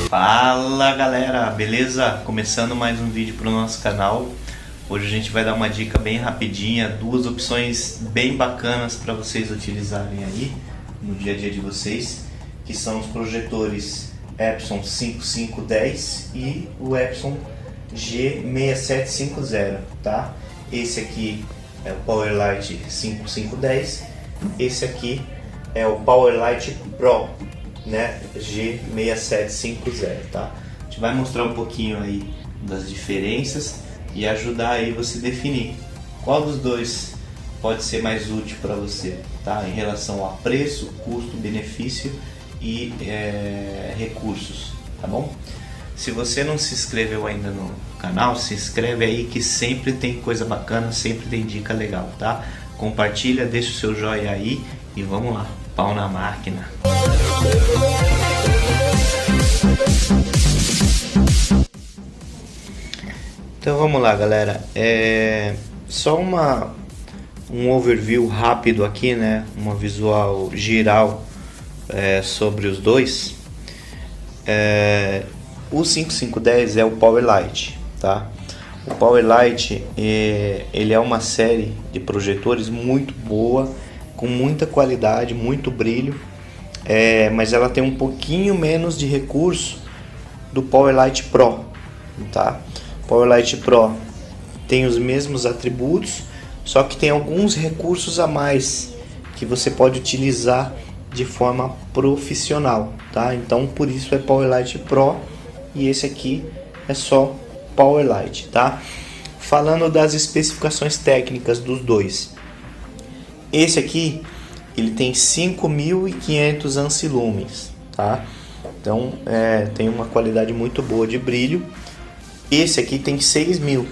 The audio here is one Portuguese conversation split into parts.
Fala galera, beleza? Começando mais um vídeo para o nosso canal. Hoje a gente vai dar uma dica bem rapidinha, duas opções bem bacanas para vocês utilizarem aí no dia a dia de vocês, que são os projetores Epson 5510 e o Epson G6750, tá? Esse aqui é o Powerlite 5510, esse aqui é o Powerlite Pro, né, G6750, tá? A gente vai mostrar um pouquinho aí das diferenças e ajudar aí você definir qual dos dois pode ser mais útil para você, tá? Em relação a preço, custo, benefício e recursos, tá bom? Se você não se inscreveu ainda no canal, se inscreve aí que sempre tem coisa bacana, sempre tem dica legal, tá? Compartilha, deixa o seu joinha aí e vamos lá, pau na máquina. Então vamos lá galera, só um overview rápido aqui, né? Uma visual geral sobre os dois. O 5510 é o Powerlite, tá? O Powerlite ele é uma série de projetores muito boa, com muita qualidade, muito brilho, mas ela tem um pouquinho menos de recurso do Powerlite Pro, tá? O Powerlite Pro tem os mesmos atributos, só que tem alguns recursos a mais que você pode utilizar de forma profissional, tá? Então por isso é Powerlite Pro e esse aqui é só Powerlite, tá? Falando das especificações técnicas dos dois, esse aqui ele tem 5.500 ancilumens, tá? Então tem uma qualidade muito boa de brilho. Esse aqui tem 6.000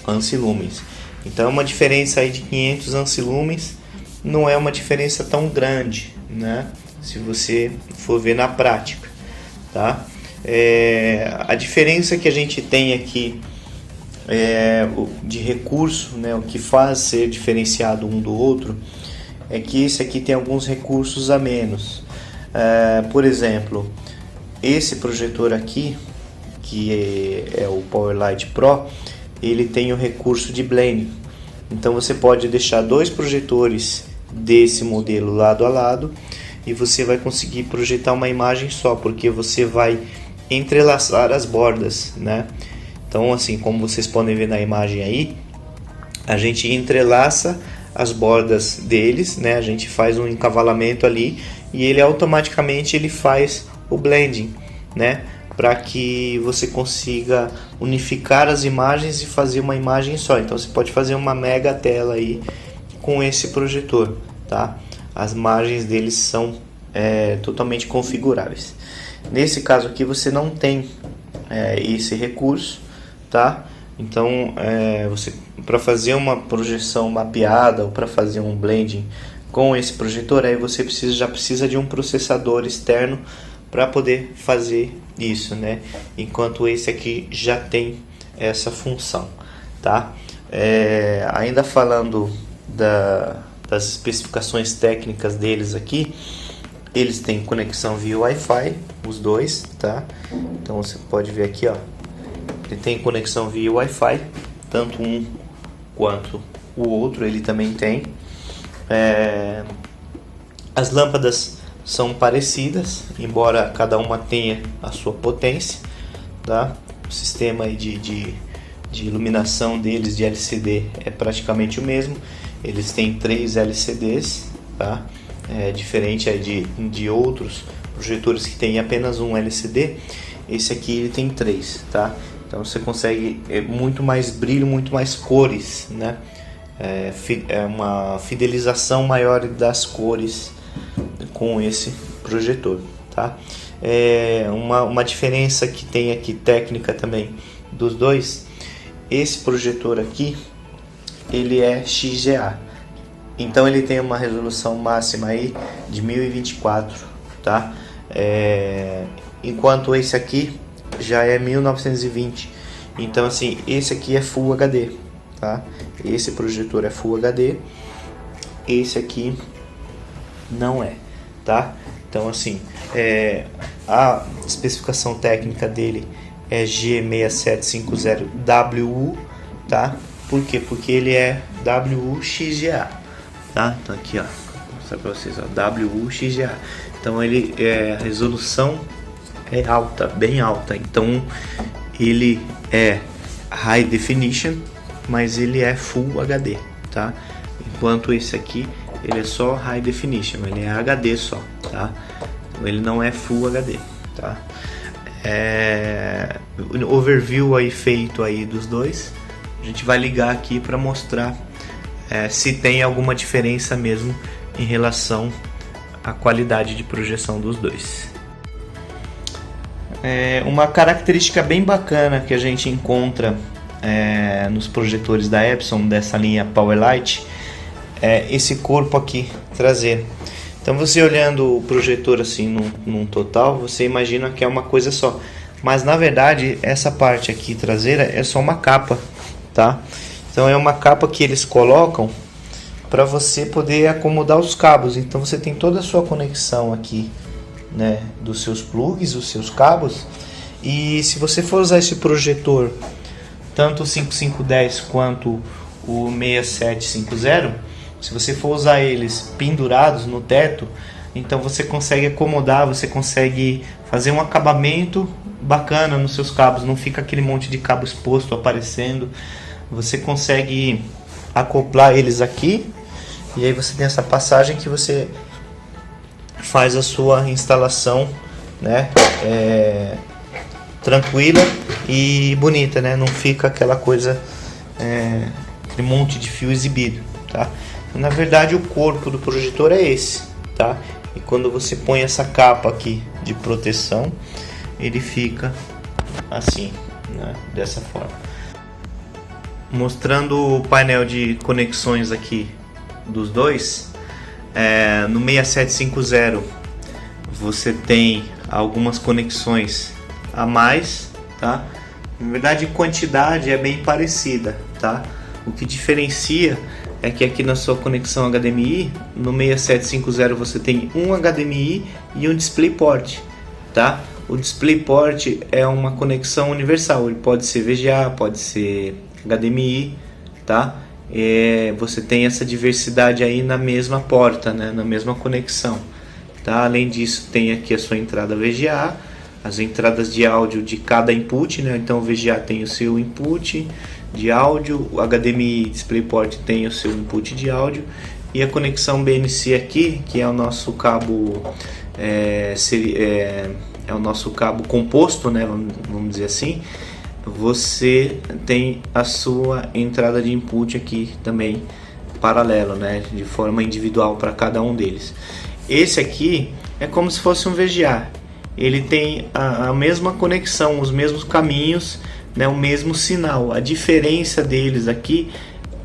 ancilumens, então é uma diferença aí de 500 ancilumens, não é uma diferença tão grande, né? Se você for ver na prática, tá? A diferença que a gente tem aqui de recurso, né? O que faz ser diferenciado um do outro é que esse aqui tem alguns recursos a menos. Por exemplo, esse projetor aqui, que é o Powerlite Pro, ele tem o recurso de blending. Então você pode deixar dois projetores desse modelo lado a lado e você vai conseguir projetar uma imagem só, porque você vai entrelaçar as bordas, né? Então, assim como vocês podem ver na imagem aí, a gente entrelaça as bordas deles, né? A gente faz um encavalamento ali e ele automaticamente ele faz o blending, né? Para que você consiga unificar as imagens e fazer uma imagem só. Então você pode fazer uma mega tela aí com esse projetor, tá? As margens deles são totalmente configuráveis. Nesse caso aqui você não tem esse recurso, tá? Então você, para fazer uma projeção mapeada ou para fazer um blending com esse projetor, aí você já precisa de um processador externo para poder fazer isso, né? Enquanto esse aqui já tem essa função, tá? Ainda falando das especificações técnicas deles aqui, eles têm conexão via Wi-Fi, os dois, tá? Então você pode ver aqui, ó, ele tem conexão via Wi-Fi, tanto um quanto o outro, ele também tem. As lâmpadas são parecidas, embora cada uma tenha a sua potência, tá? O sistema aí de iluminação deles de LCD é praticamente o mesmo. Eles têm 3 LCDs, tá? Diferente aí de outros projetores que tem apenas um LCD, esse aqui ele tem 3, tá? Então você consegue muito mais brilho, muito mais cores, né? Uma fidelização maior das cores com esse projetor, tá? Uma diferença que tem aqui técnica também dos dois, esse projetor aqui ele é XGA, então ele tem uma resolução máxima aí de 1024, tá? Enquanto esse aqui já é 1920. Então assim, esse aqui é Full HD, tá? Esse projetor é Full HD, esse aqui não é, tá? Então assim, a especificação técnica dele é G6750WU, tá? Por quê? Porque ele é WU-XGA, tá? Então aqui, ó, vou mostrar para vocês, ó, WU-XGA. Então ele a resolução é alta, bem alta. Então ele é High Definition, mas ele é Full HD, tá? Enquanto esse aqui ele é só High Definition, ele é HD só, tá? Então ele não é Full HD, tá? Overview aí feito aí dos dois. A gente vai ligar aqui para mostrar se tem alguma diferença mesmo em relação à qualidade de projeção dos dois. Uma característica bem bacana que a gente encontra nos projetores da Epson, dessa linha Powerlight, é esse corpo aqui traseiro. Então você olhando o projetor assim num total, você imagina que é uma coisa só, mas na verdade essa parte aqui traseira é só uma capa, tá? Então é uma capa que eles colocam para você poder acomodar os cabos. Então você tem toda a sua conexão aqui, né, dos seus plugs, os seus cabos. E se você for usar esse projetor, tanto o 5510 quanto o 6750, se você for usar eles pendurados no teto, então você consegue acomodar, você consegue fazer um acabamento bacana nos seus cabos, não fica aquele monte de cabo exposto aparecendo. Você consegue acoplar eles aqui, e aí você tem essa passagem que você faz a sua instalação, né, tranquila e bonita, né? Não fica aquela coisa, aquele monte de fio exibido, tá? Na verdade o corpo do projetor é esse, tá? E quando você põe essa capa aqui de proteção, ele fica assim, né? Dessa forma. Mostrando o painel de conexões aqui dos dois, no 6750 você tem algumas conexões a mais, tá? Na verdade, quantidade é bem parecida, tá? O que diferencia é que aqui na sua conexão HDMI, no 6750 você tem um HDMI e um DisplayPort, tá? O DisplayPort é uma conexão universal, ele pode ser VGA, pode ser HDMI, tá? Você tem essa diversidade aí na mesma porta, né? Na mesma conexão, tá? Além disso, tem aqui a sua entrada VGA, as entradas de áudio de cada input, né? Então o VGA tem o seu input de áudio, o HDMI DisplayPort tem o seu input de áudio, e a conexão BNC aqui, que é o nosso cabo é o nosso cabo composto, né? Vamos dizer assim. Você tem a sua entrada de input aqui também paralelo, né? De forma individual para cada um deles. Esse aqui é como se fosse um VGA. Ele tem a mesma conexão, os mesmos caminhos, né, o mesmo sinal. A diferença deles aqui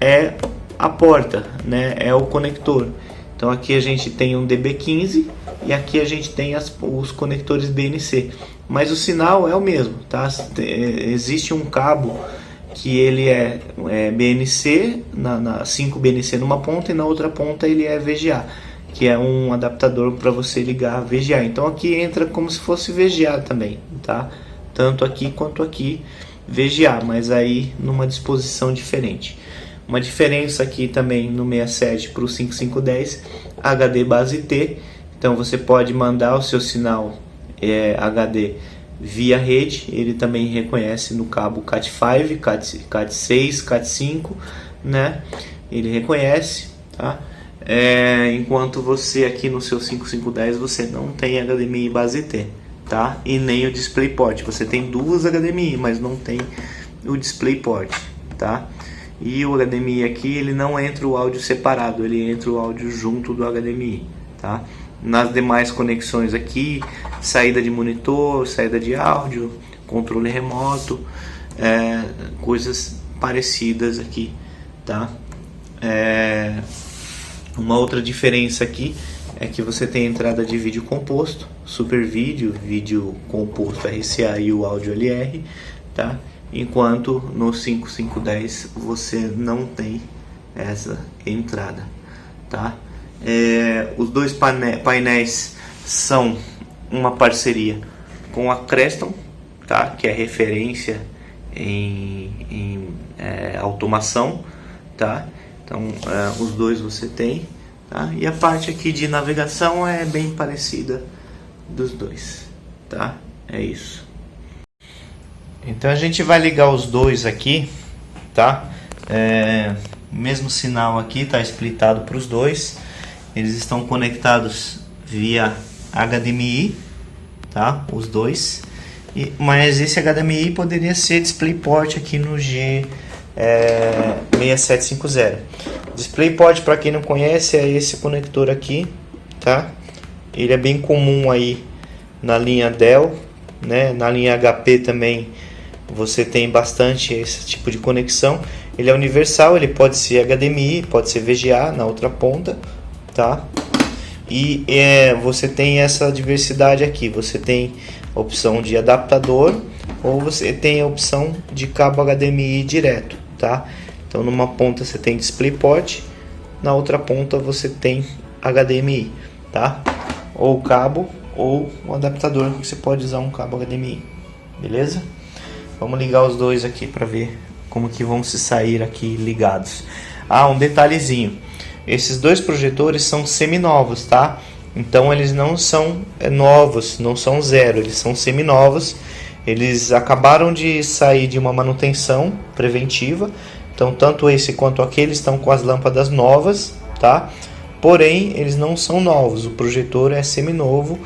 é a porta, né, é o conector. Então aqui a gente tem um DB15 e aqui a gente tem os conectores BNC, mas o sinal é o mesmo, tá? Existe um cabo que ele é BNC, 5 BNC numa ponta, e na outra ponta ele é VGA, que é um adaptador para você ligar VGA. Então aqui entra como se fosse VGA também, tá? Tanto aqui quanto aqui VGA, mas aí numa disposição diferente. Uma diferença aqui também no 67 para o 5510, HD base T. Então você pode mandar o seu sinal HD via rede, ele também reconhece no cabo Cat5, Cat6, Cat5, né? Ele reconhece, tá? Enquanto você aqui no seu 5510 você não tem HDMI base T, tá? E nem o DisplayPort. Você tem duas HDMI, mas não tem o DisplayPort, tá? E o HDMI aqui, ele não entra o áudio separado, ele entra o áudio junto do HDMI, tá? Nas demais conexões aqui, saída de monitor, saída de áudio, controle remoto, coisas parecidas aqui, tá? Uma outra diferença aqui é que você tem entrada de vídeo composto, Super Vídeo, vídeo composto RCA e o áudio LR, tá? Enquanto no 5510 você não tem essa entrada, tá? Os dois painéis são uma parceria com a Creston, tá? Que é referência em automação, tá? Então os dois você tem, tá? E a parte aqui de navegação é bem parecida dos dois, tá? É isso. Então a gente vai ligar os dois aqui, tá? O mesmo sinal aqui está splitado para os dois. Eles estão conectados via HDMI, tá? Os dois. Mas esse HDMI poderia ser DisplayPort aqui no G6750. DisplayPort, para quem não conhece, é esse conector aqui, tá? Ele é bem comum aí na linha Dell, né? Na linha HP também você tem bastante esse tipo de conexão. Ele é universal, ele pode ser HDMI, pode ser VGA na outra ponta, tá? E você tem essa diversidade aqui. Você tem a opção de adaptador ou você tem a opção de cabo HDMI direto, tá? Então numa ponta você tem DisplayPort, na outra ponta você tem HDMI, tá? Ou cabo ou um adaptador, que você pode usar um cabo HDMI, beleza? Vamos ligar os dois aqui para ver como que vão se sair aqui ligados. Um detalhezinho, esses dois projetores são seminovos, tá? Então eles não são novos, não são zero, eles são seminovos. Eles acabaram de sair de uma manutenção preventiva. Então tanto esse quanto aquele estão com as lâmpadas novas, tá? Porém eles não são novos, o projetor é seminovo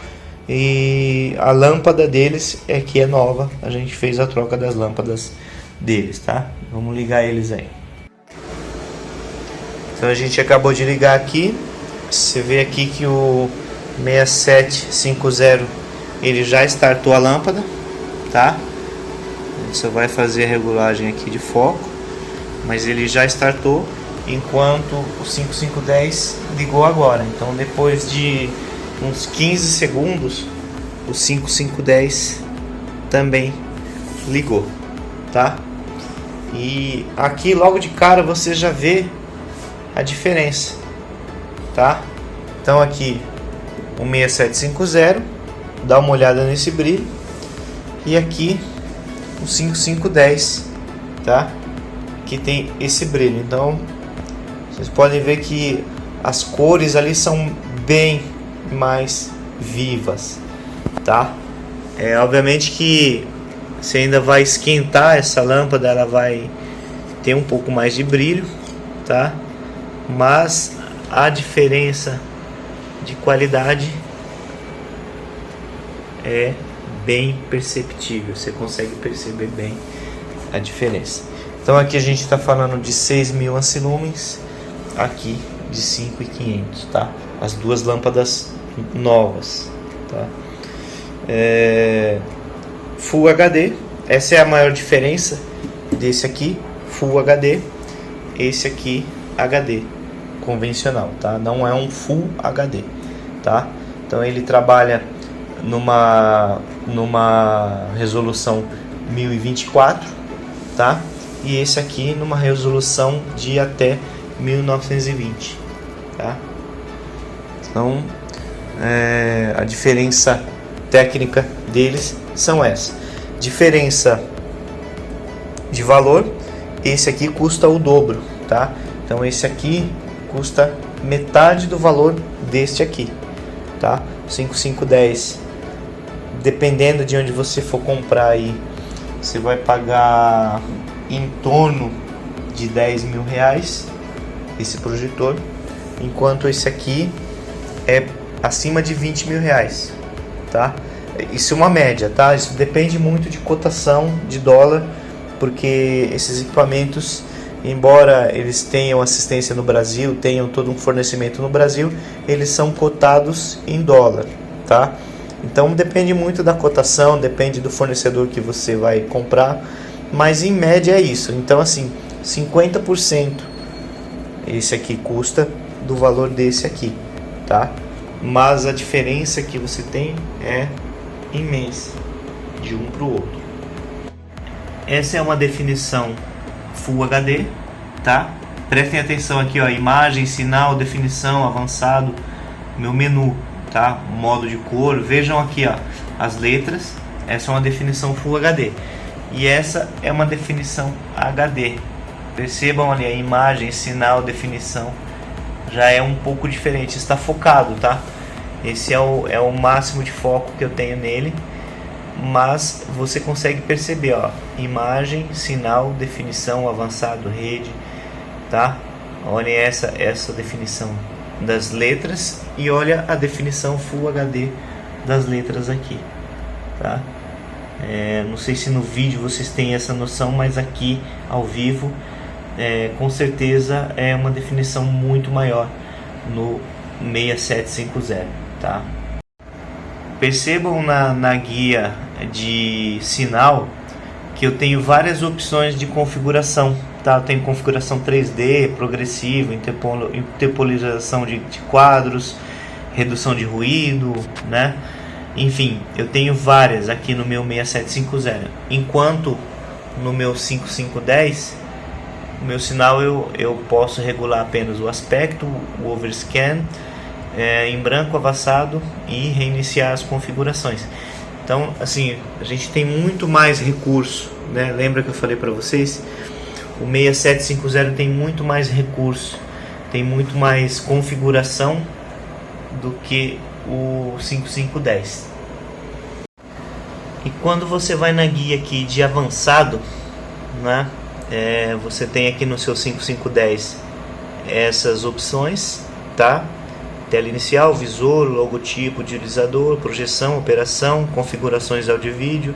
e a lâmpada deles é que é nova. A gente fez a troca das lâmpadas deles, tá? Vamos ligar eles aí. Então a gente acabou de ligar aqui. Você vê aqui que o 6750 ele já startou a lâmpada, tá? A gente só vai fazer a regulagem aqui de foco, mas ele já startou, enquanto o 5510 ligou agora. Então depois de uns 15 segundos o 5510 também ligou, tá? E aqui logo de cara você já vê a diferença, tá? Então aqui o 6750, dá uma olhada nesse brilho, e aqui o 5510, tá? Que tem esse brilho. Então vocês podem ver que as cores ali são bem mais vivas, tá? Obviamente que você ainda vai esquentar essa lâmpada, ela vai ter um pouco mais de brilho, tá? Mas a diferença de qualidade é bem perceptível, você consegue perceber bem a diferença. Então aqui a gente está falando de 6.000 ampsilumens, aqui de 5.500, tá? As duas lâmpadas novas, tá? Full HD, essa é a maior diferença desse aqui, Full HD, esse aqui HD convencional, tá? Não é um Full HD, tá? Então ele trabalha numa resolução 1024, tá? E esse aqui numa resolução de até 1920, tá? Então a diferença técnica deles são essa. Diferença de valor, esse aqui custa o dobro, tá? Então esse aqui custa metade do valor deste aqui, tá? 5510, dependendo de onde você for comprar aí, você vai pagar em torno de 10.000 reais esse projetor, enquanto esse aqui é acima de 20.000 reais, tá? Isso é uma média, tá? Isso depende muito de cotação de dólar, porque esses equipamentos, embora eles tenham assistência no Brasil, tenham todo um fornecimento no Brasil, eles são cotados em dólar, tá? Então depende muito da cotação, depende do fornecedor que você vai comprar, mas em média é isso. Então assim, 50% esse aqui custa do valor desse aqui, tá? Mas a diferença que você tem é imensa de um para o outro. Essa é uma definição Full HD, tá? prestem atenção aqui, ó, imagem, sinal, definição, avançado, meu menu, tá? Modo de cor, vejam aqui, ó, as letras. Essa é uma definição Full HD e essa é uma definição HD. Percebam ali a imagem, sinal, definição, já é um pouco diferente, está focado, tá? Esse é o máximo de foco que eu tenho nele, mas você consegue perceber, ó, imagem, sinal, definição, avançado, rede, tá? Olha essa definição das letras e olha a definição Full HD das letras aqui, tá? Não sei se no vídeo vocês têm essa noção, mas aqui ao vivo com certeza é uma definição muito maior no 6750, tá? Percebam na guia de sinal que eu tenho várias opções de configuração, tá? Eu tenho configuração 3D, progressivo, interpolização de quadros, redução de ruído, né? Enfim, eu tenho várias aqui no meu 6750, enquanto no meu 5510 o meu sinal eu posso regular apenas o aspecto, o overscan, em branco, avançado e reiniciar as configurações. Então, assim, a gente tem muito mais recurso, né? Lembra que eu falei para vocês? O 6750 tem muito mais recurso, tem muito mais configuração do que o 5510. E quando você vai na guia aqui de avançado, né? Você tem aqui no seu 5510 essas opções, tá? Tela inicial, visor, logotipo, utilizador, projeção, operação, configurações áudio e vídeo,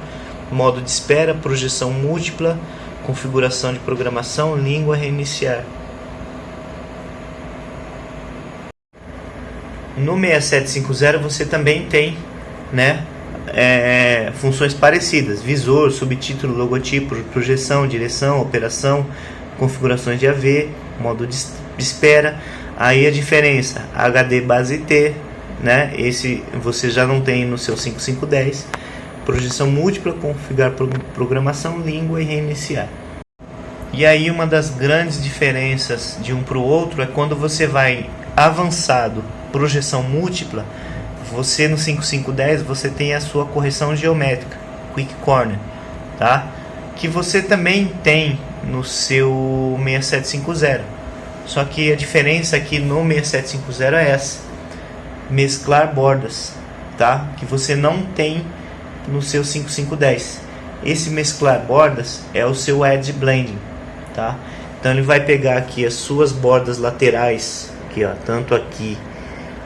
modo de espera, projeção múltipla, configuração de programação, língua, reiniciar. No 6750 você também tem, né, funções parecidas: visor, subtítulo, logotipo, projeção, direção, operação, configurações de AV, modo de espera. Aí a diferença, HD base T, né? Esse você já não tem no seu 5510. Projeção múltipla, configurar programação, língua e reiniciar. E aí uma das grandes diferenças de um para o outro é quando você vai avançado, projeção múltipla. Você no 5510 você tem a sua correção geométrica, Quick Corner, tá? Que você também tem no seu 6750. Só que a diferença aqui no 6750 é essa: mesclar bordas, tá? Que você não tem no seu 5510. Esse mesclar bordas é o seu Edge Blending, tá? Então ele vai pegar aqui as suas bordas laterais, aqui, ó, tanto aqui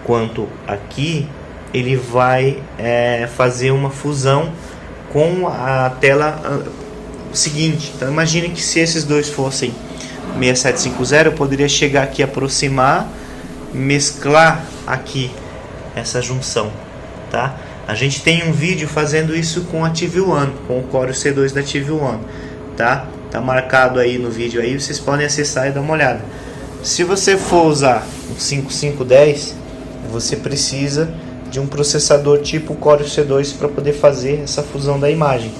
quanto aqui. Ele vai fazer uma fusão com a tela seguinte. Então imagine que se esses dois fossem 6750, eu poderia chegar aqui, aproximar, mesclar aqui essa junção, tá? A gente tem um vídeo fazendo isso com a TV One, com o Core C2 da TV One, tá? Tá marcado aí no vídeo aí, vocês podem acessar e dar uma olhada. Se você for usar o 5510, você precisa de um processador tipo Core C2 para poder fazer essa fusão da imagem.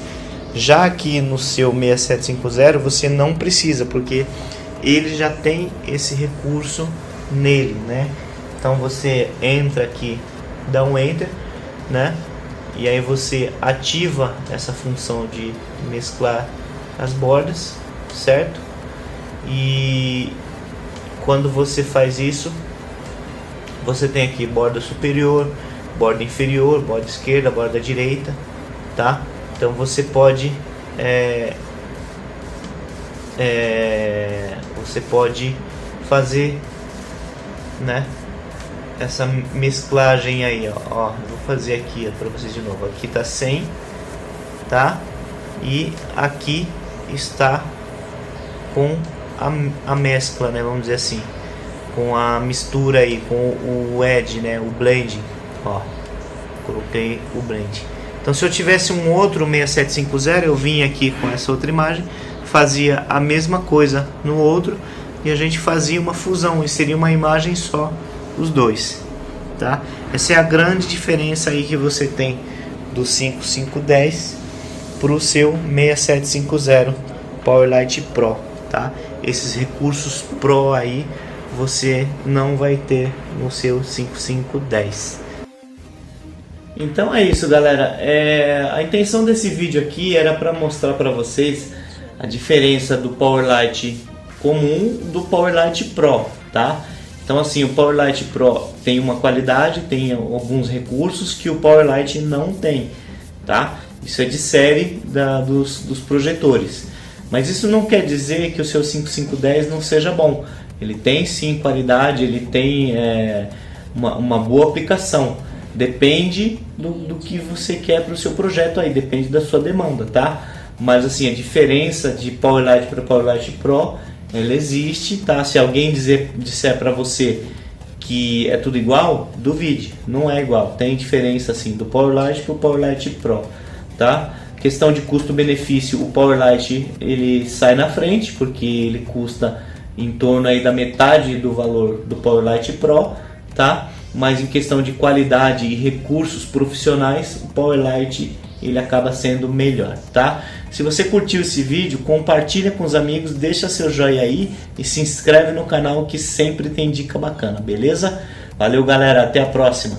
Já aqui no seu 6750 você não precisa, porque ele já tem esse recurso nele, né? Então você entra aqui, dá um Enter, né? E aí você ativa essa função de mesclar as bordas, certo? E quando você faz isso, você tem aqui borda superior, borda inferior, borda esquerda, borda direita, tá? Então você pode fazer, né, essa mesclagem aí, ó. Eu vou fazer aqui para vocês de novo. Aqui tá 100, tá? E aqui está com a mescla, né, vamos dizer assim, com a mistura aí, com o edge, né, o blending, ó. Coloquei o blend. Então se eu tivesse um outro 6750, eu vinha aqui com essa outra imagem, fazia a mesma coisa no outro e a gente fazia uma fusão e seria uma imagem só, os dois, tá? Essa é a grande diferença aí que você tem do 5510 para o seu 6750 Powerlight Pro, tá? esses recursos Pro aí você não vai ter no seu 5510. Então é isso, galera. A intenção desse vídeo aqui era para mostrar para vocês a diferença do Powerlite comum do Powerlite Pro, tá? Então assim, o Powerlite Pro tem uma qualidade, tem alguns recursos que o Powerlite não tem, tá? Isso é de série dos projetores. Mas isso não quer dizer que o seu 5510 não seja bom. Ele tem sim qualidade, ele tem uma boa aplicação. Depende do que você quer para o seu projeto aí, depende da sua demanda, tá? Mas assim, a diferença de Powerlite para Powerlite Pro, ela existe, tá? Se alguém disser para você que é tudo igual, duvide, não é igual. Tem diferença assim do Powerlite para o Powerlite Pro, tá? Questão de custo-benefício, o Powerlite ele sai na frente porque ele custa em torno aí da metade do valor do Powerlite Pro, tá? Mas em questão de qualidade e recursos profissionais, o Powerlite ele acaba sendo melhor, tá? Se você curtiu esse vídeo, compartilha com os amigos, deixa seu joinha aí e se inscreve no canal que sempre tem dica bacana, beleza? Valeu, galera, até a próxima!